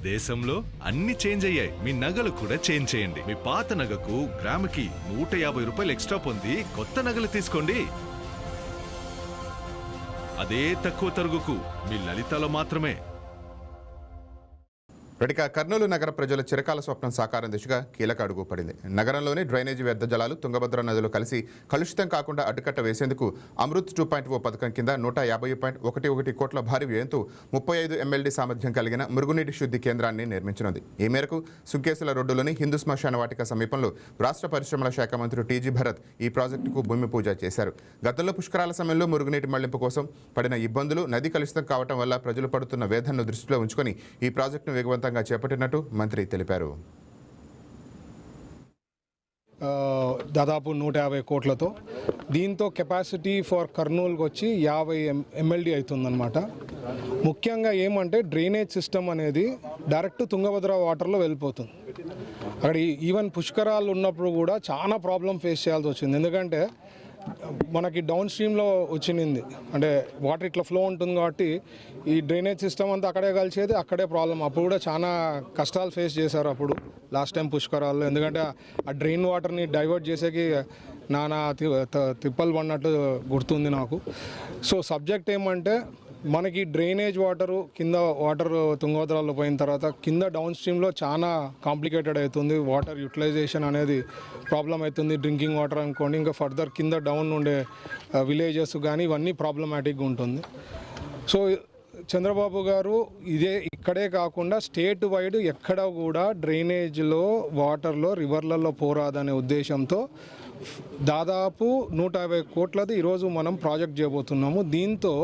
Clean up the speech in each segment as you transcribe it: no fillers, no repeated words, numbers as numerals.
దేశంలో అన్ని చేంజ్ అయ్యాయి, మీ నగలు కూడా చేంజ్ చేయండి. మీ పాత నగకు గ్రాముకి 150 రూపాయలు ఎక్స్ట్రా పొంది కొత్త నగలు తీసుకోండి. అదే తక్కువ తరుగుకు మీ లలితలో మాత్రమే. ఇక కర్నూలు నగర ప్రజల చిరకాల స్వప్నం సాకారం దిశగా కీలక అడుగు పడింది. నగరంలోని డ్రైనేజీ వ్యర్థ జలాలు తుంగభద్ర నదిలో కలిసి కలుషితం కాకుండా అడ్డుకట్ట వేసేందుకు అమృత్ 2.0 పథకం కింద 150.11 కోట్ల భారీ వ్యయంతో 35 MLD సామర్థ్యం కలిగిన మురుగునీటి శుద్ధి కేంద్రాన్ని నిర్మించనుంది. ఈ మేరకు సుంకేసుల రోడ్డులోని హిందూ శ్మశాన వాటిక సమీపంలో రాష్ట్ర పరిశ్రమల శాఖ మంత్రి టీజీ భరత్ ఈ ప్రాజెక్టుకు భూమి పూజ చేశారు. గతంలో పుష్కరాల సమయంలో మురుగునీటి మళ్లింపు కోసం పడిన ఇబ్బందులు, నది కలుషితం కావడం వల్ల ప్రజలు పడుతున్న వేదనను దృష్టిలో ఉంచుకొని ఈ ప్రాజెక్టును వేగవంతంగా చేపట్టినట్టు మంత్రి తెలిపారు. దాదాపు 150 కోట్లతో దీంతో కెపాసిటీ ఫర్ కర్నూలుకి వచ్చి 50 MLD అవుతుందన్నమాట. ముఖ్యంగా ఏమంటే డ్రైనేజ్ సిస్టమ్ అనేది డైరెక్ట్ తుంగభద్ర వాటర్లో వెళ్ళిపోతుంది. అక్కడ ఈవెన్ పుష్కరాలు ఉన్నప్పుడు కూడా చాలా ప్రాబ్లం ఫేస్ చేయాల్సి వచ్చింది. ఎందుకంటే మనకి డౌన్ స్ట్రీమ్లో వచ్చింది, అంటే వాటర్ ఇట్లా ఫ్లో ఉంటుంది కాబట్టి ఈ డ్రైనేజ్ సిస్టమ్ అంతా అక్కడే కలిసేది, అక్కడే ప్రాబ్లం. అప్పుడు కూడా చాలా కష్టాలు ఫేస్ చేశారు అప్పుడు లాస్ట్ టైం పుష్కరాల్లో. ఎందుకంటే ఆ డ్రైన్ వాటర్ని డైవర్ట్ చేసేకి నానా తిప్పలు పడినట్టు గుర్తుంది నాకు. సో సబ్జెక్ట్ ఏమంటే మనకి డ్రైనేజ్ కింద వాటర్ తుంగభద్రలో పోయిన తర్వాత కింద డౌన్ స్ట్రీమ్లో చాలా కాంప్లికేటెడ్ అవుతుంది. వాటర్ యూటిలైజేషన్ అనేది ప్రాబ్లం అవుతుంది. డ్రింకింగ్ వాటర్ అనుకోండి, ఇంకా ఫర్దర్ కింద డౌన్ ఉండే విలేజెస్ కానీ ఇవన్నీ ప్రాబ్లమాటిక్గా ఉంటుంది. సో చంద్రబాబు గారు ఇక్కడే కాకుండా స్టేట్ వైడ్ ఎక్కడ కూడా డ్రైనేజ్లో వాటర్లో రివర్లలో పోరాదనే ఉద్దేశంతో దాదాపు 150 కోట్లది ఈరోజు మనం ప్రాజెక్ట్ చేయబోతున్నాము. దీంతో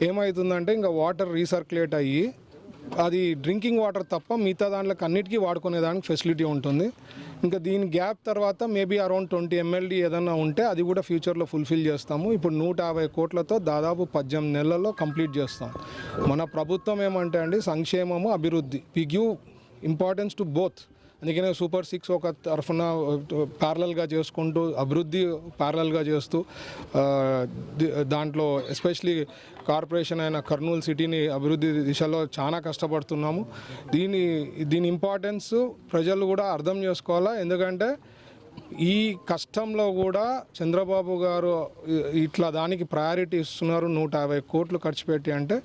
ఏమవుతుందంటే ఇంకా వాటర్ రీసర్క్యులేట్ అయ్యి అది డ్రింకింగ్ వాటర్ తప్ప మిగతా దాంట్లోకి అన్నిటికీ వాడుకునేదానికి ఫెసిలిటీ ఉంటుంది. ఇంకా దీని గ్యాప్ తర్వాత మేబీ అరౌండ్ 20 MLD ఏదన్నా ఉంటే అది కూడా ఫ్యూచర్లో ఫుల్ఫిల్ చేస్తాము. ఇప్పుడు 150 కోట్లతో దాదాపు 18 నెలల్లో కంప్లీట్ చేస్తాం. మన ప్రభుత్వం ఏమంటే అండి సంక్షేమము, అభివృద్ధి, we give importance to both. అందుకనే సూపర్ 6 ఒక తరఫున ప్యారలల్గా చేసుకుంటూ అభివృద్ధి ప్యారలల్గా చేస్తూ దాంట్లో ఎస్పెషలీ కార్పొరేషన్ అయిన కర్నూలు సిటీని అభివృద్ధి దిశలో చాలా కష్టపడుతున్నాము. దీని ఇంపార్టెన్స్ ప్రజలు కూడా అర్థం చేసుకోవాలా. ఎందుకంటే ఈ కష్టంలో కూడా చంద్రబాబు గారు ఇట్లా దానికి ప్రయారిటీ ఇస్తున్నారు. 150 కోట్లు ఖర్చు పెట్టి అంటే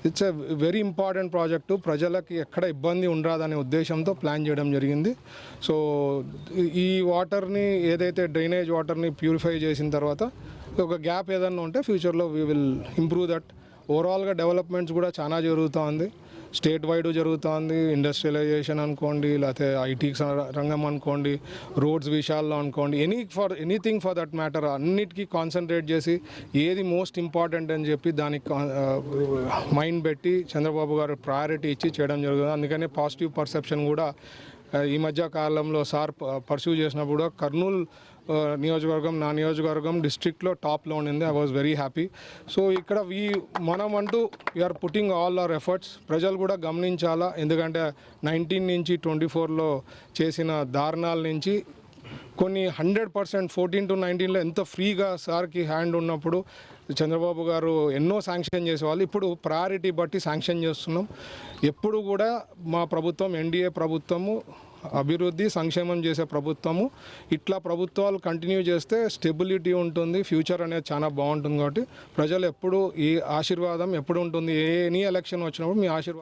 it's a very important project. ప్రజలకి ఎక్కడ ఇబ్బంది ఉండరాదనే ఉద్దేశంతో ప్లాన్ చేయడం జరిగింది. సో ఈ వాటర్ని ఏదైతే డ్రైనేజ్ వాటర్ని ప్యూరిఫై చేసిన తర్వాత ఒక గ్యాప్ ఏదన్నా ఉంటే ఫ్యూచర్లో వీ విల్ ఇంప్రూవ్ దట్. ఓవరాల్గా డెవలప్మెంట్స్ కూడా చాలా జరుగుతుంది. స్టేట్ వైడ్ జరుగుతుంది. ఇండస్ట్రియలైజేషన్ అనుకోండి, లేకపోతే ఐటీ రంగం అనుకోండి, రోడ్స్ విషయాల్లో అనుకోండి, ఎనీథింగ్ ఫర్ దట్ మ్యాటర్ అన్నిటికీ కాన్సన్ట్రేట్ చేసి ఏది మోస్ట్ ఇంపార్టెంట్ అని చెప్పి దానికి మైండ్ పెట్టి చంద్రబాబు గారు ప్రయారిటీ ఇచ్చి చేయడం జరుగుతుంది. అందుకనే పాజిటివ్ పర్సెప్షన్ కూడా ఈ మధ్య కాలంలో సార్ పర్సూ చేసినప్పుడు కర్నూలు నియోజకవర్గం, నా నియోజకవర్గం డిస్ట్రిక్ట్లో టాప్లో ఉండింది. I was very happy. So ఇక్కడ మనం అంటూ we are putting all our efforts. ప్రజలు కూడా గమనించాలా. ఎందుకంటే 19 నుంచి 24లో చేసిన దారుణాల నుంచి కొన్ని 100% 14 to 19లో ఎంత ఫ్రీగా సార్కి హ్యాండ్ ఉన్నప్పుడు చంద్రబాబు గారు ఎన్నో శాంక్షన్ చేసేవాళ్ళు. ఇప్పుడు ప్రయారిటీ బట్టి శాంక్షన్ చేస్తున్నాం. ఎప్పుడు కూడా మా ప్రభుత్వం ఎన్డీఏ ప్రభుత్వము అభివృద్ధి సంక్షేమం చేసే ప్రభుత్వము. ఇట్లా ప్రభుత్వాలు కంటిన్యూ చేస్తే స్టెబిలిటీ ఉంటుంది, ఫ్యూచర్ అనేది చాలా బాగుంటుంది. కాబట్టి ప్రజలు ఎప్పుడు ఈ ఆశీర్వాదం ఎప్పుడు ఉంటుంది. ఎనీ ఎలక్షన్ వచ్చినప్పుడు మీ ఆశీర్వాదం